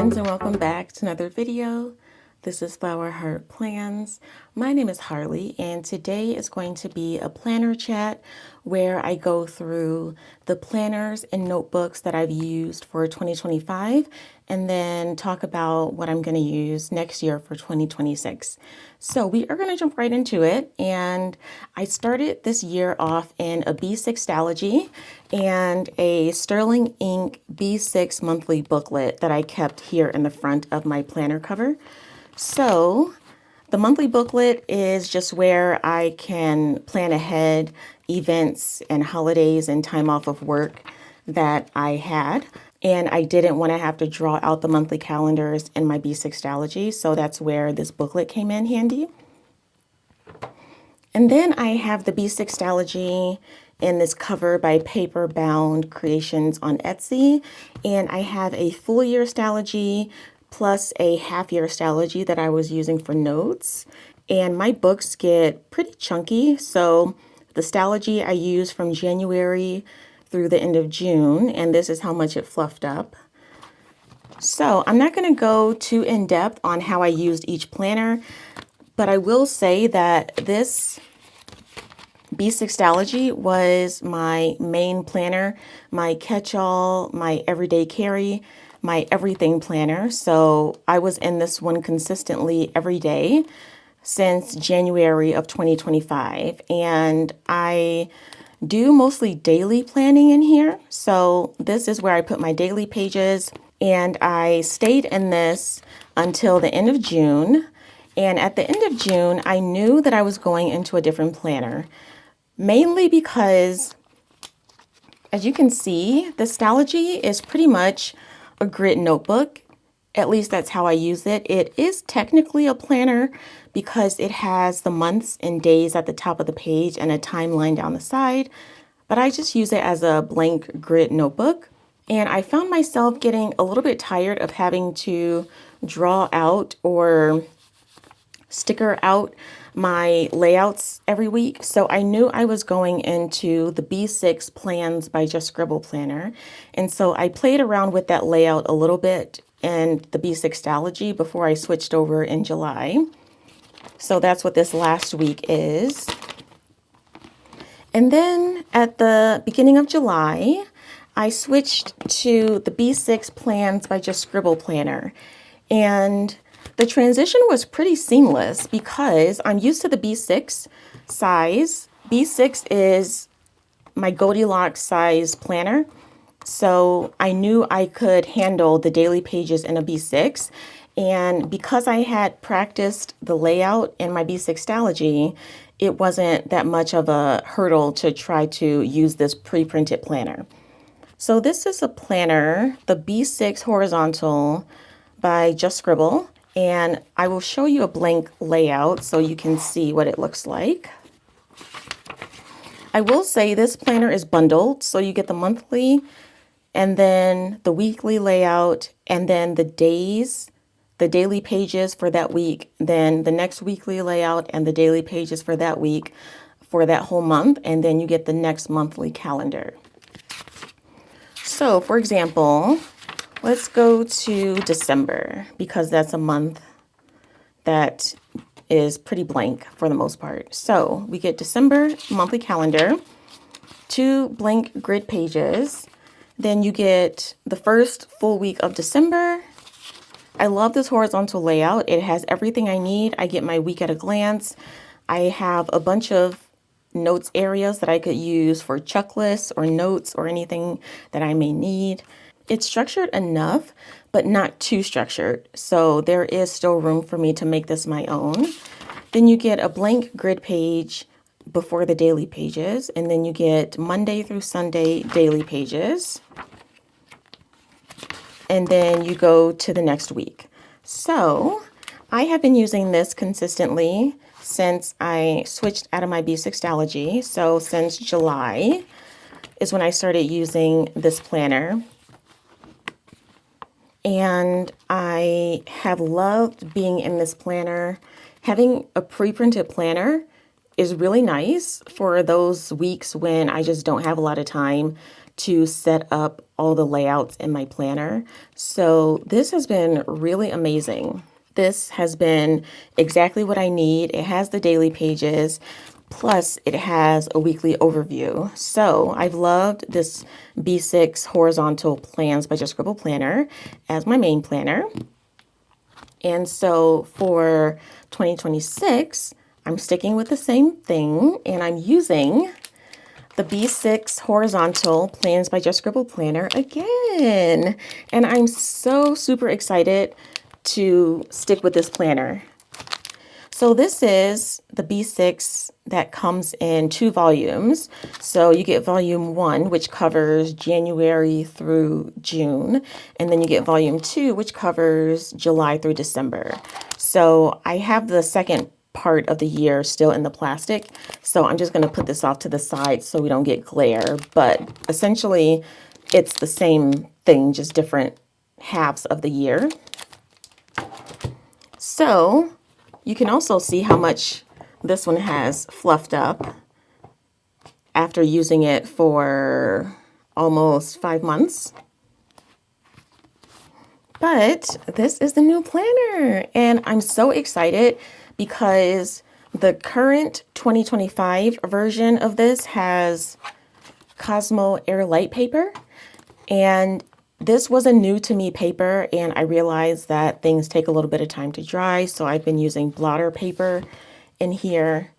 friends, and welcome back to another video. This is Flower Heart Plans. My name is Harley, and today is going to be a planner chat where I go through the planners and notebooks that I've used for 2025 and then talk about what I'm going to use next year for 2026. So we are going to jump right into it, and I started this year off in a B6 Stalogy and a Sterling Ink B6 monthly booklet that I kept here in the front of my planner cover. So the monthly booklet is just where I can plan ahead events and holidays and time off of work that I had. And I didn't want to have to draw out the monthly calendars in my B6 Stalogy, so that's where this booklet came in handy. And then I have the B6 Stalogy in this cover by Paper Bound Creations on Etsy. And I have a full year Stalogy plus a half year Stalogy that I was using for notes. And my books get pretty chunky, so the Stalogy I use from January through the end of June, and this is how much it fluffed up. So I'm not going to go too in depth on how I used each planner, but I will say that this B6 Stalogy was my main planner, my catch-all, my everyday carry, my everything planner. So I was in this one consistently every day since January of 2025. And I do mostly daily planning in here. So this is where I put my daily pages, and I stayed in this until the end of June. And at the end of June, I knew that I was going into a different planner, mainly because, as you can see, the Stalogy is pretty much a grid notebook. At least that's how I use it. It is technically a planner because it has the months and days at the top of the page and a timeline down the side, but I just use it as a blank grid notebook. And I found myself getting a little bit tired of having to draw out or sticker out my layouts every week. So I knew I was going into the B6 Plans by Just Scribble planner. And so I played around with that layout a little bit in the B6 Stalogy before I switched over in July. So that's what this last week is. And then at the beginning of July, I switched to the B6 Plans by Just Scribble planner. And the transition was pretty seamless because I'm used to the B6 size. B6 is my Goldilocks size planner. So I knew I could handle the daily pages in a B6. And because I had practiced the layout in my B6 Stalogy, it wasn't that much of a hurdle to try to use this pre-printed planner. So this is a planner, the B6 Horizontal by Just Scribble. And I will show you a blank layout so you can see what it looks like. I will say this planner is bundled, so you get the monthly and then the weekly layout and then the days, the daily pages for that week, then the next weekly layout and the daily pages for that week for that whole month, and then you get the next monthly calendar. So for example, let's go to December because that's a month that is pretty blank for the most part. So we get December monthly calendar, 2 blank grid pages. Then you get the first full week of December. I love this horizontal layout. It has everything I need. I get my week at a glance. I have a bunch of notes areas that I could use for checklists or notes or anything that I may need. It's structured enough, but not too structured. So there is still room for me to make this my own. Then you get a blank grid page before the daily pages, and then you get Monday through Sunday daily pages. And then you go to the next week. So I have been using this consistently since I switched out of my B6 Stalogy. So since July is when I started using this planner. And I have loved being in this planner. Having a pre-printed planner is really nice for those weeks when I just don't have a lot of time to set up all the layouts in my planner. So this has been really amazing. This has been exactly what I need. It has the daily pages, plus it has a weekly overview. So I've loved this B6 Horizontal Plans by Just Scribble planner as my main planner. And so for 2026, I'm sticking with the same thing, and I'm using the B6 Horizontal Plans by Just Scribble planner again. And I'm so super excited to stick with this planner. So this is the B6 that comes in 2 volumes. So you get volume 1, which covers January through June, and then you get volume 2, which covers July through December. So I have the second part of the year still in the plastic, so I'm just going to put this off to the side so we don't get glare, but essentially it's the same thing, just different halves of the year. So you can also see how much this one has fluffed up after using it for almost 5 months. But this is the new planner, and I'm so excited because the current 2025 version of this has Cosmo Air Light paper, and this was a new to me paper, and I realized that things take a little bit of time to dry, so I've been using blotter paper in here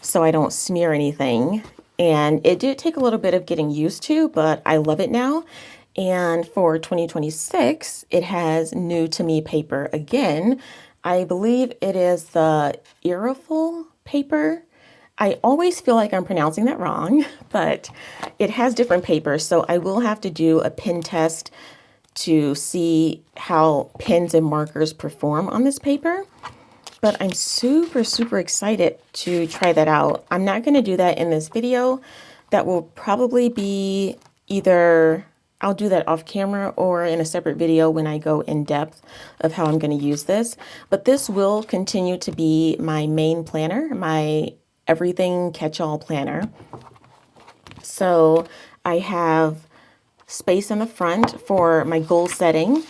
so I don't smear anything. And it did take a little bit of getting used to, but I love it now. And for 2026, it has new to me paper again. I believe it is the Irreful paper. I always feel like I'm pronouncing that wrong, but it has different papers, so I will have to do a pen test to see how pens and markers perform on this paper. But I'm super, super excited to try that out. I'm not going to do that in this video. That will probably be either I'll do that off camera or in a separate video when I go in depth of how I'm going to use this. But this will continue to be my main planner, my everything catch-all planner. So I have space in the front for my goal setting.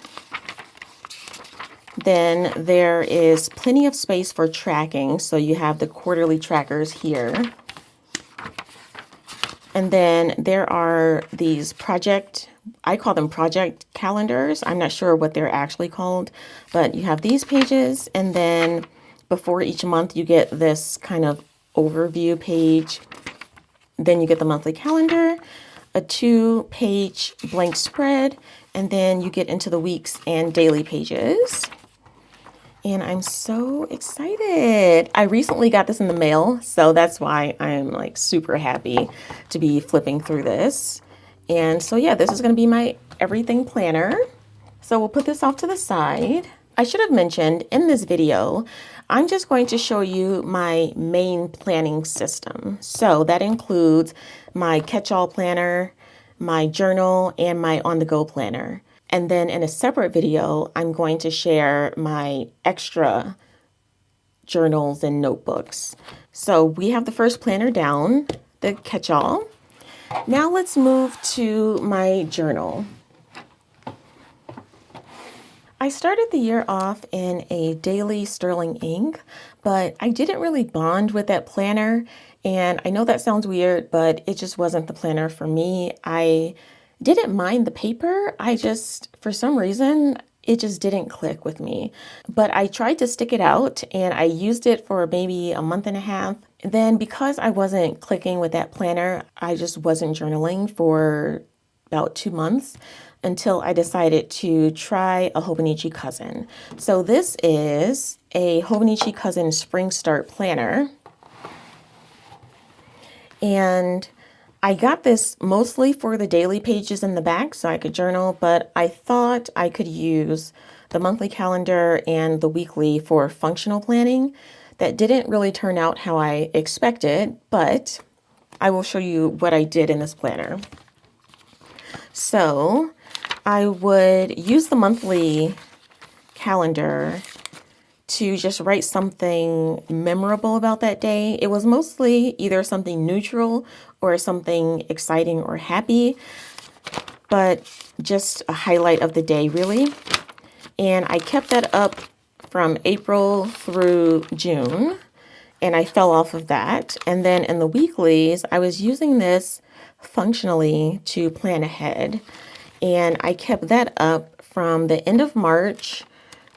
Then there is plenty of space for tracking. So you have the quarterly trackers here. And then there are these I call them project calendars. I'm not sure what they're actually called, but you have these pages. And then before each month, you get this kind of overview page. Then you get the monthly calendar, a 2-page blank spread, and then you get into the weeks and daily pages. And I'm so excited. I recently got this in the mail, so that's why I'm like super happy to be flipping through this. And so yeah, this is going to be my everything planner. So we'll put this off to the side. I should have mentioned in this video, I'm just going to show you my main planning system. So that includes my catch-all planner, my journal, and my on-the-go planner. And then in a separate video, I'm going to share my extra journals and notebooks. So we have the first planner down, the catch-all. Now let's move to my journal. I started the year off in a daily sterling ink, but I didn't really bond with that planner. And I know that sounds weird, but it just wasn't the planner for me. I didn't mind the paper. For some reason, it just didn't click with me. But I tried to stick it out and I used it for maybe a month and a half. Then because I wasn't clicking with that planner, I just wasn't journaling for about 2 months until I decided to try a Hobonichi Cousin. So this is a Hobonichi Cousin Spring Start Planner. And I got this mostly for the daily pages in the back so I could journal, but I thought I could use the monthly calendar and the weekly for functional planning. That didn't really turn out how I expected, but I will show you what I did in this planner. So I would use the monthly calendar to just write something memorable about that day. It was mostly either something neutral or something exciting or happy, but just a highlight of the day, really. And I kept that up from April through June, and I fell off of that. And then in the weeklies, I was using this functionally to plan ahead. And I kept that up from the end of March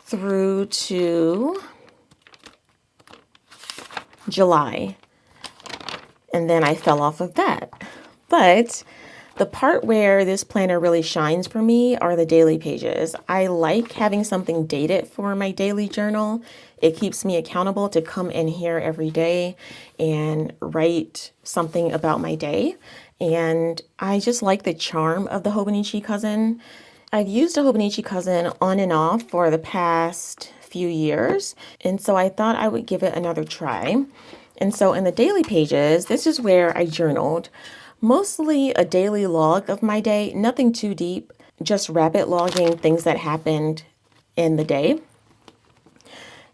through to July. And then I fell off of that. But the part where this planner really shines for me are the daily pages. I like having something dated for my daily journal. It keeps me accountable to come in here every day and write something about my day. And I just like the charm of the Hobonichi cousin. I've used a Hobonichi cousin on and off for the past few years, and so I thought I would give it another try. And so in the daily pages, this is where I journaled. Mostly a daily log of my day, nothing too deep, just rapid logging things that happened in the day.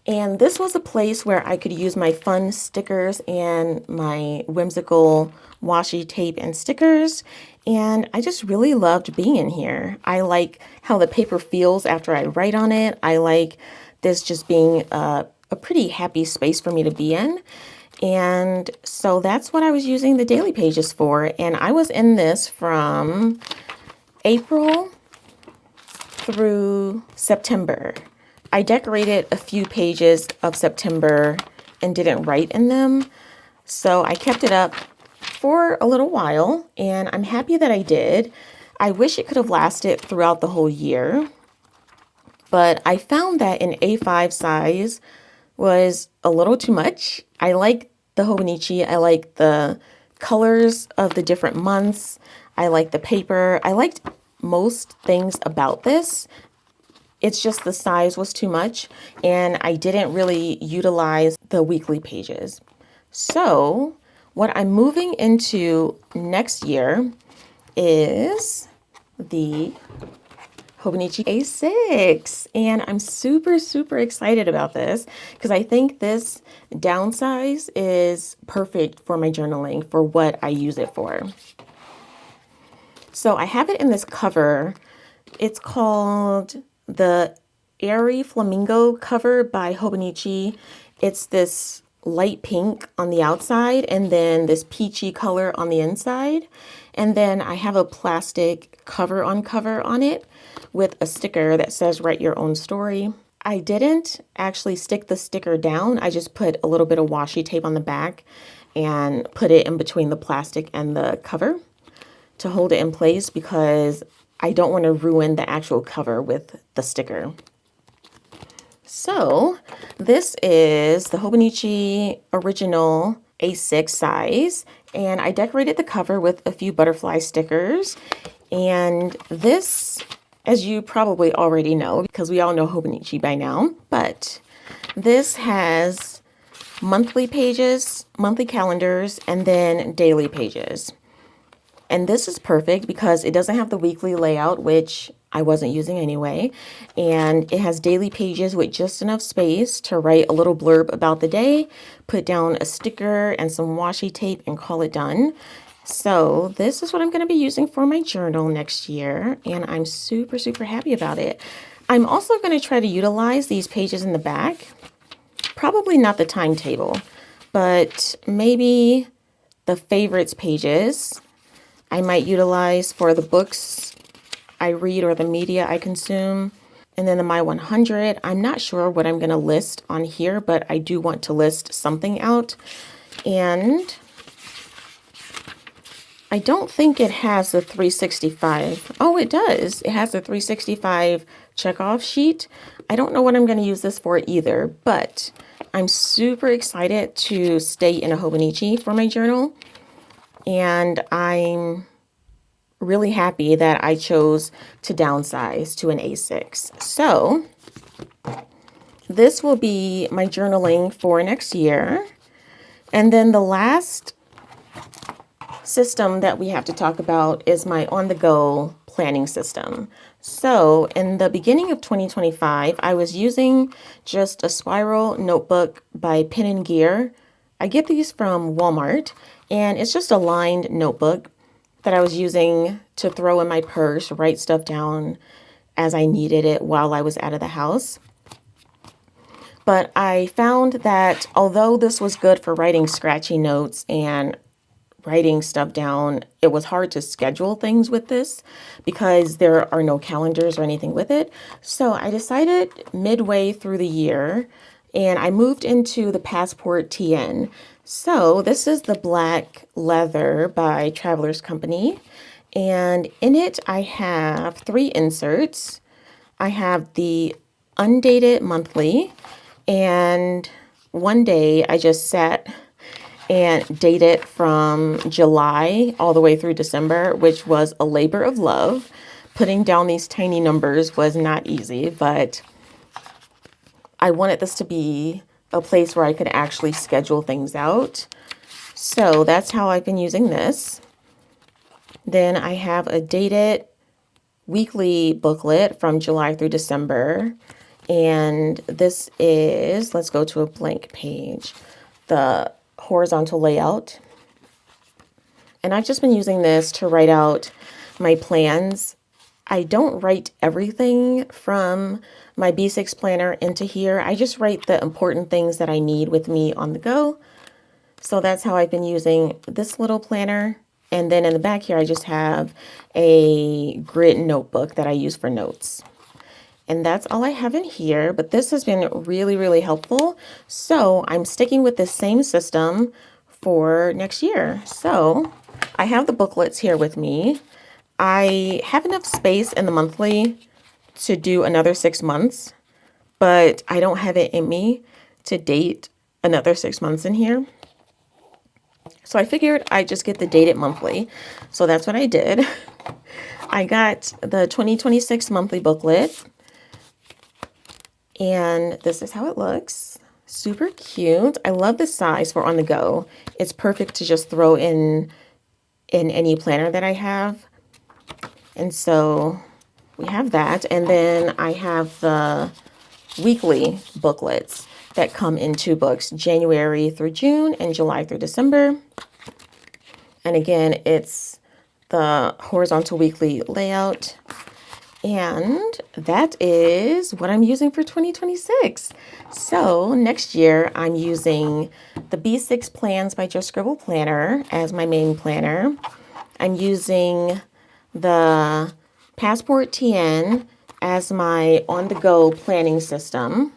And this was a place where I could use my fun stickers and my whimsical washi tape and stickers. And I just really loved being in here. I like how the paper feels after I write on it. I like this just being a pretty happy space for me to be in. And so that's what I was using the daily pages for. And I was in this from April through September. I decorated a few pages of September and didn't write in them. So I kept it up for a little while, and I'm happy that I did. I wish it could have lasted throughout the whole year, but I found that an A5 size was a little too much. I like the Hobonichi. I like the colors of the different months. I like the paper. I liked most things about this. It's just the size was too much, and I didn't really utilize the weekly pages. So what I'm moving into next year is the Hobonichi A6, and I'm super, super excited about this because I think this downsize is perfect for my journaling for what I use it for. So I have it in this cover. It's called the Airy Flamingo cover by Hobonichi. It's this light pink on the outside and then this peachy color on the inside. And then I have a plastic cover on it with a sticker that says write your own story. I didn't actually stick the sticker down. I just put a little bit of washi tape on the back and put it in between the plastic and the cover to hold it in place because I don't want to ruin the actual cover with the sticker. So this is the Hobonichi original A6 size, and I decorated the cover with a few butterfly stickers. And this, as you probably already know, because we all know Hobonichi by now, but this has monthly pages, monthly calendars, and then daily pages. And this is perfect because it doesn't have the weekly layout, which I wasn't using anyway. And it has daily pages with just enough space to write a little blurb about the day, put down a sticker and some washi tape and call it done. So this is what I'm going to be using for my journal next year. And I'm super, super happy about it. I'm also going to try to utilize these pages in the back. Probably not the timetable, but maybe the favorites pages I might utilize for the books I read or the media I consume. And then the My 100, I'm not sure what I'm going to list on here, but I do want to list something out. And I don't think it has the 365. Oh, it does. It has the 365 checkoff sheet. I don't know what I'm going to use this for either, but I'm super excited to stay in a Hobonichi for my journal. And I'm really happy that I chose to downsize to an A6. So this will be my journaling for next year. And then the last system that we have to talk about is my on-the-go planning system. So in the beginning of 2025, I was using just a spiral notebook by Pen and Gear. I get these from Walmart, and it's just a lined notebook that I was using to throw in my purse, write stuff down as I needed it while I was out of the house. But I found that although this was good for writing scratchy notes and writing stuff down, it was hard to schedule things with this because there are no calendars or anything with it. So I decided midway through the year, and I moved into the Passport TN. So this is the black leather by Travelers Company. And in it, I have 3 inserts. I have the undated monthly, and one day I just sat and dated from July all the way through December, which was a labor of love. Putting down these tiny numbers was not easy, but I wanted this to be a place where I could actually schedule things out. So that's how I've been using this. Then I have a dated weekly booklet from July through December. And this is, let's go to a blank page, the horizontal layout. And I've just been using this to write out my plans. I don't write everything from my B6 planner into here. I just write the important things that I need with me on the go. So that's how I've been using this little planner. And then in the back here, I just have a grid notebook that I use for notes. And that's all I have in here, but this has been really, really helpful. So I'm sticking with the same system for next year. So I have the booklets here with me. I have enough space in the monthly to do another 6 months, but I don't have it in me to date another 6 months in here. So I figured I'd just get the dated monthly. So that's what I did. I got the 2026 monthly booklet. And this is how it looks. Super cute. I love the size for on the go. It's perfect to just throw in any planner that I have. And so we have that. And then I have the weekly booklets that come in 2 books, January through June and July through December. And again, it's the horizontal weekly layout. And that is what I'm using for 2026. So next year, I'm using the B6 Plans by Scribble planner as my main planner. I'm using the Passport TN as my on-the-go planning system.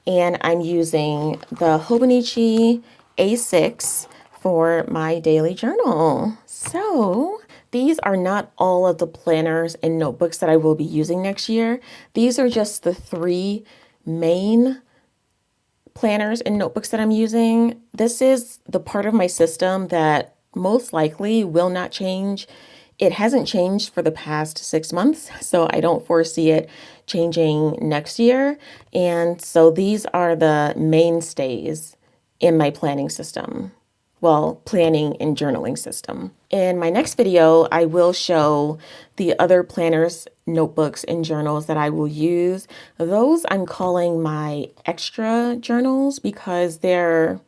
And I'm using the Hobonichi A6 for my daily journal. So these are not all of the planners and notebooks that I will be using next year. These are just the 3 main planners and notebooks that I'm using. This is the part of my system that most likely will not change. It hasn't changed for the past 6 months, so I don't foresee it changing next year. And so these are the mainstays in my planning system. Well, planning and journaling system. In my next video, I will show the other planners, notebooks, and journals that I will use. Those I'm calling my extra journals because they're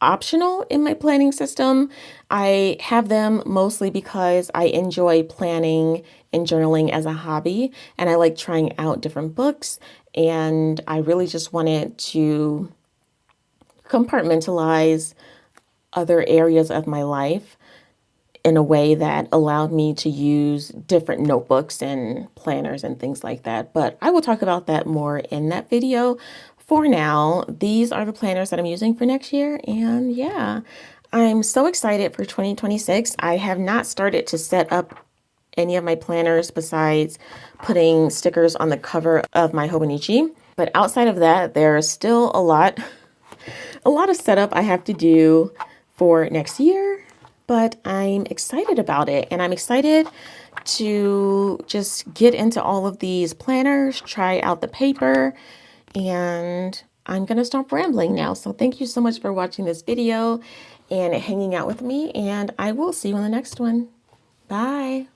optional in my planning system. I have them mostly because I enjoy planning and journaling as a hobby, and I like trying out different books, and I really just wanted to compartmentalize other areas of my life in a way that allowed me to use different notebooks and planners and things like that. But I will talk about that more in that video. For now, these are the planners that I'm using for next year. And yeah, I'm so excited for 2026. I have not started to set up any of my planners besides putting stickers on the cover of my Hobonichi. But outside of that, there's still a lot of setup I have to do for next year, but I'm excited about it. And I'm excited to just get into all of these planners, try out the paper, and I'm going to stop rambling now. So thank you so much for watching this video and hanging out with me, and I will see you in the next one. Bye.